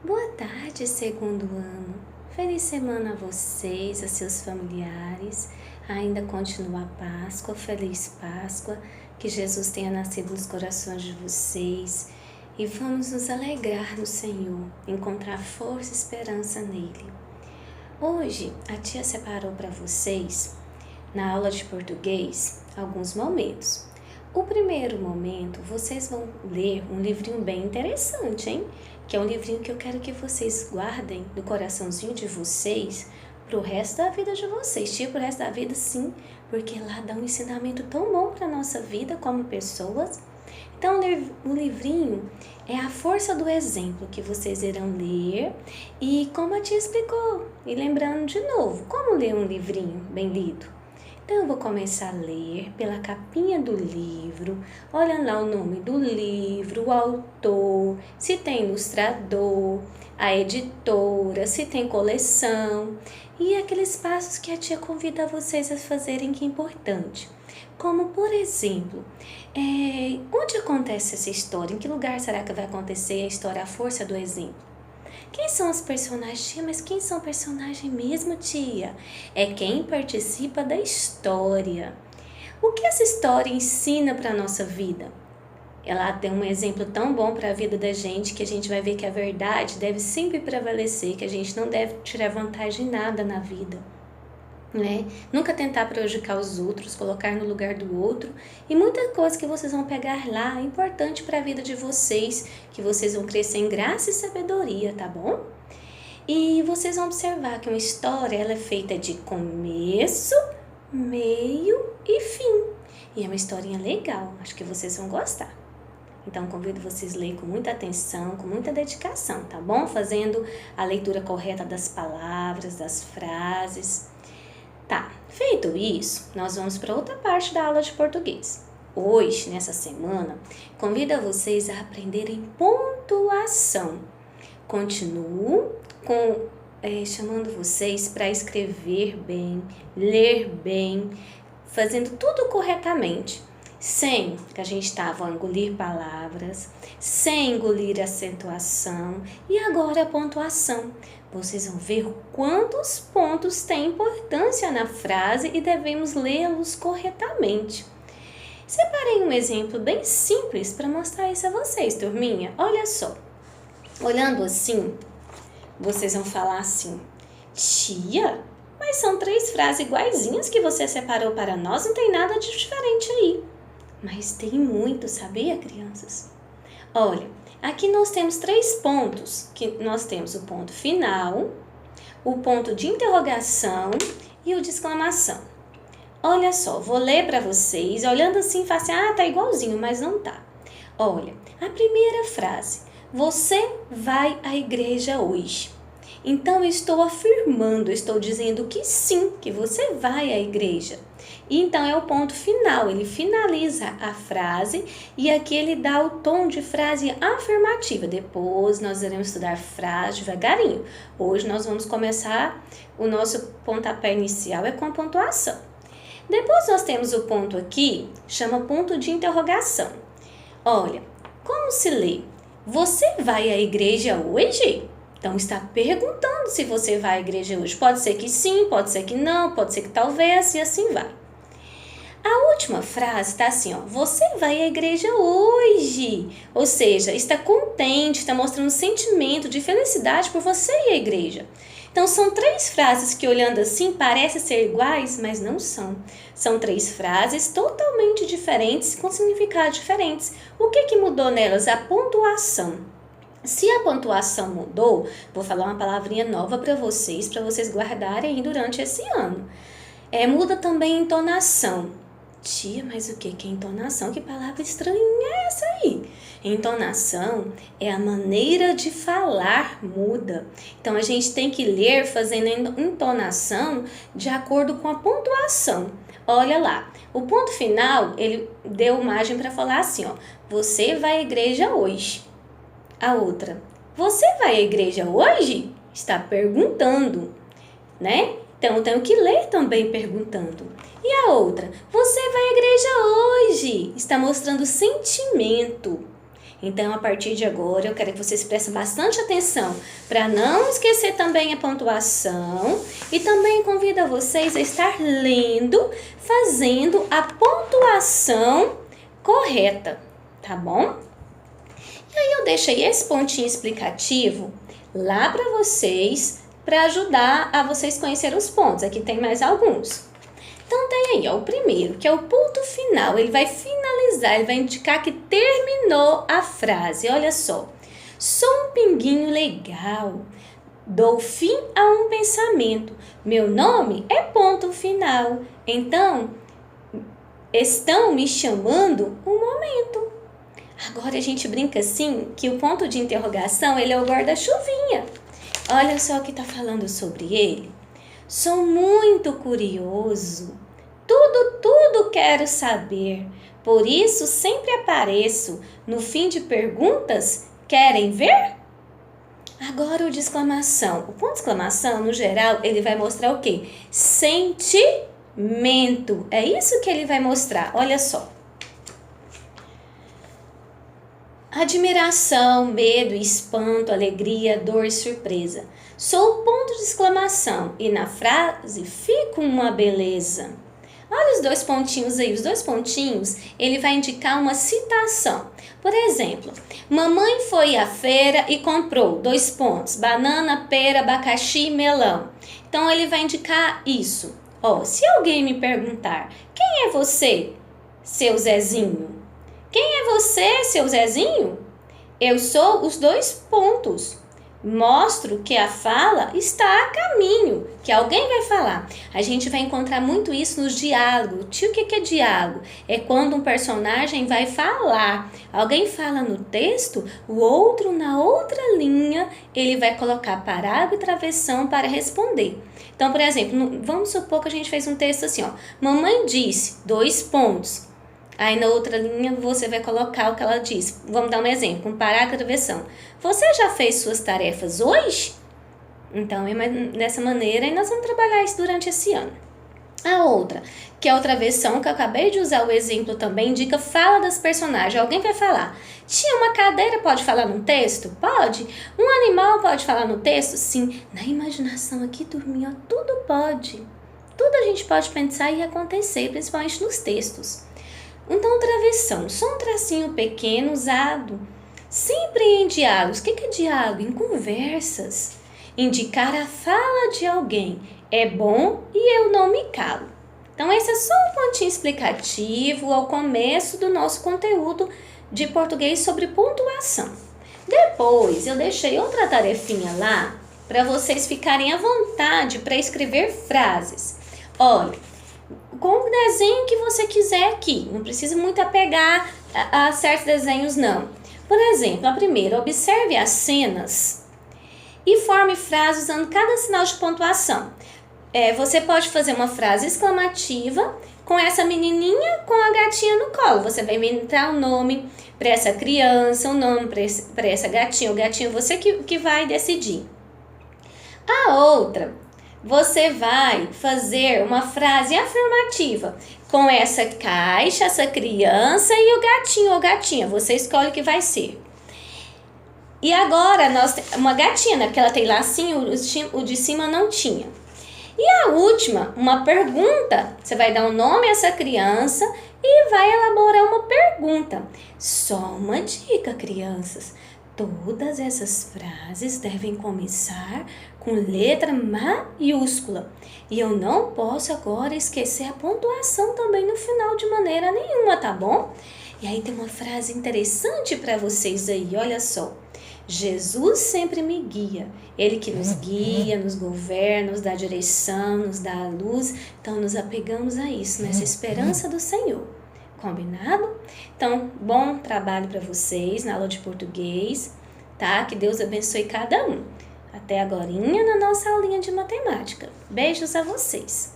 Boa tarde, segundo ano. Feliz semana a vocês, a seus familiares. Ainda continua a Páscoa, feliz Páscoa. Que Jesus tenha nascido nos corações de vocês. E vamos nos alegrar no Senhor, encontrar força e esperança nele. Hoje, a tia separou para vocês, na aula de português, alguns momentos. O primeiro momento, vocês vão ler um livrinho bem interessante, hein? Que é um livrinho que eu quero que vocês guardem no coraçãozinho de vocês pro resto da vida de vocês. Pro resto da vida, sim, porque lá dá um ensinamento tão bom para nossa vida como pessoas. Então, o livrinho é a força do exemplo que vocês irão ler e como a tia explicou. E lembrando de novo, como ler um livrinho bem lido? Então, eu vou começar a ler pela capinha do livro, olhando lá o nome do livro, o autor, se tem ilustrador, a editora, se tem coleção e aqueles passos que a tia convida vocês a fazerem que é importante. Como, por exemplo, onde acontece essa história? Em que lugar será que vai acontecer a história A Força do Exemplo? Quem são os personagens, tia? Mas quem são personagens mesmo, tia? É quem participa da história. O que essa história ensina para a nossa vida? Ela tem um exemplo tão bom para a vida da gente que a gente vai ver que a verdade deve sempre prevalecer, que a gente não deve tirar vantagem em nada na vida. Né? Nunca tentar prejudicar os outros, colocar no lugar do outro e muita coisa que vocês vão pegar lá é importante para a vida de vocês, que vocês vão crescer em graça e sabedoria, tá bom? E vocês vão observar que uma história ela é feita de começo, meio e fim. E é uma historinha legal, acho que vocês vão gostar. Então, convido vocês a lerem com muita atenção, com muita dedicação, tá bom? Fazendo a leitura correta das palavras, das frases. Tá, feito isso, nós vamos para outra parte da aula de português. Hoje, nessa semana, convido vocês a aprenderem pontuação. Continuo chamando vocês para escrever bem, ler bem, fazendo tudo corretamente. Sem que a gente estava a engolir palavras, sem engolir acentuação e agora a pontuação. Vocês vão ver quantos pontos têm importância na frase e devemos lê-los corretamente. Separei um exemplo bem simples para mostrar isso a vocês, turminha. Olha só, olhando assim, vocês vão falar assim: tia, mas são 3 frases iguaizinhas que você separou para nós, não tem nada de diferente aí. Mas tem muito, sabia, crianças? Olha, aqui nós temos 3 pontos, que nós temos o ponto final, o ponto de interrogação e o de exclamação. Olha só, vou ler para vocês, olhando assim, fala assim, tá igualzinho, mas não tá. Olha, a primeira frase, você vai à igreja hoje. Então, eu estou afirmando, estou dizendo que sim, que você vai à igreja. Então, é o ponto final, ele finaliza a frase e aqui ele dá o tom de frase afirmativa. Depois, nós iremos estudar frase devagarinho. Hoje, nós vamos começar, o nosso pontapé inicial é com a pontuação. Depois, nós temos o ponto aqui, chama ponto de interrogação. Olha, como se lê? Você vai à igreja hoje? Então, está perguntando se você vai à igreja hoje. Pode ser que sim, pode ser que não, pode ser que talvez, e assim vai. A última frase está assim, você vai à igreja hoje. Ou seja, está contente, está mostrando um sentimento de felicidade por você ir à igreja. Então, são 3 frases que, olhando assim, parecem ser iguais, mas não são. São 3 frases totalmente diferentes, com significados diferentes. O que mudou nelas? A pontuação. Se a pontuação mudou, vou falar uma palavrinha nova para vocês guardarem aí durante esse ano. Muda também a entonação. Tia, mas o que é entonação? Que palavra estranha é essa aí? Entonação é a maneira de falar muda. Então, a gente tem que ler fazendo entonação de acordo com a pontuação. Olha lá, o ponto final, ele deu margem para falar assim, você vai à igreja hoje. A outra, você vai à igreja hoje? Está perguntando, né? Então, eu tenho que ler também perguntando. E a outra, você vai à igreja hoje? Está mostrando sentimento. Então, a partir de agora, eu quero que vocês prestem bastante atenção para não esquecer também a pontuação. E também convido a vocês a estar lendo, fazendo a pontuação correta, tá bom? E aí eu deixei esse pontinho explicativo lá para vocês, para ajudar a vocês conhecerem os pontos. Aqui tem mais alguns. Então tem aí, ó, o primeiro, que é o ponto final. Ele vai finalizar, ele vai indicar que terminou a frase. Olha só. Sou um pinguinho legal. Dou fim a um pensamento. Meu nome é ponto final. Então, estão me chamando um momento. Agora a gente brinca assim, que o ponto de interrogação, ele é o guarda-chuvinha. Olha só o que está falando sobre ele. Sou muito curioso, tudo quero saber, por isso sempre apareço no fim de perguntas, querem ver? Agora o de exclamação. O ponto de exclamação, no geral, ele vai mostrar o quê? Sentimento. É isso que ele vai mostrar, olha só. Admiração, medo, espanto, alegria, dor e surpresa. Sou o ponto de exclamação e na frase fico uma beleza. Olha os dois pontinhos aí. Os dois pontinhos, ele vai indicar uma citação. Por exemplo, mamãe foi à feira e comprou, 2 pontos, banana, pera, abacaxi e melão. Então, ele vai indicar isso. Ó, se alguém me perguntar, quem é você, seu Zezinho? Quem é você, seu Zezinho? Eu sou os 2 pontos. Mostro que a fala está a caminho, que alguém vai falar. A gente vai encontrar muito isso nos diálogos. Tio, o que é diálogo? É quando um personagem vai falar. Alguém fala no texto, o outro na outra linha, ele vai colocar parágrafo e travessão para responder. Então, por exemplo, vamos supor que a gente fez um texto assim, ó. Mamãe disse, 2 pontos. Aí na outra linha você vai colocar o que ela disse. Vamos dar um exemplo, com parágrafo e travessão. Você já fez suas tarefas hoje? Então, dessa maneira, nós vamos trabalhar isso durante esse ano. A outra, que é a travessão, que eu acabei de usar o exemplo também, indica fala das personagens. Alguém vai falar, tia, uma cadeira pode falar num texto? Pode. Um animal pode falar no texto? Sim. Na imaginação aqui, turminha, tudo pode. Tudo a gente pode pensar e acontecer, principalmente nos textos. Então, travessão, só um tracinho pequeno usado sempre em diálogos. O que é diálogo? Em conversas. Indicar a fala de alguém é bom e eu não me calo. Então, esse é só um pontinho explicativo ao começo do nosso conteúdo de português sobre pontuação. Depois, eu deixei outra tarefinha lá para vocês ficarem à vontade para escrever frases. Olha, com o desenho que você quiser aqui. Não precisa muito apegar a certos desenhos, não. Por exemplo, a primeira, observe as cenas e forme frases usando cada sinal de pontuação. Você pode fazer uma frase exclamativa com essa menininha com a gatinha no colo. Você vai inventar um nome para essa criança, um nome para essa gatinha. O gatinho você que vai decidir. A outra, você vai fazer uma frase afirmativa com essa caixa, essa criança e o gatinho ou gatinha. Você escolhe o que vai ser. E agora, uma gatinha, né? Porque ela tem lacinho, o de cima não tinha. E a última, uma pergunta. Você vai dar um nome a essa criança e vai elaborar uma pergunta. Só uma dica, crianças. Todas essas frases devem começar com letra maiúscula. E eu não posso agora esquecer a pontuação também no final de maneira nenhuma, tá bom? E aí tem uma frase interessante para vocês aí, olha só. Jesus sempre me guia. Ele que nos guia, nos governa, nos dá direção, nos dá a luz. Então nos apegamos a isso, nessa esperança do Senhor. Combinado? Então, bom trabalho para vocês na aula de português, tá? Que Deus abençoe cada um. Até agorinha na nossa aulinha de matemática. Beijos a vocês!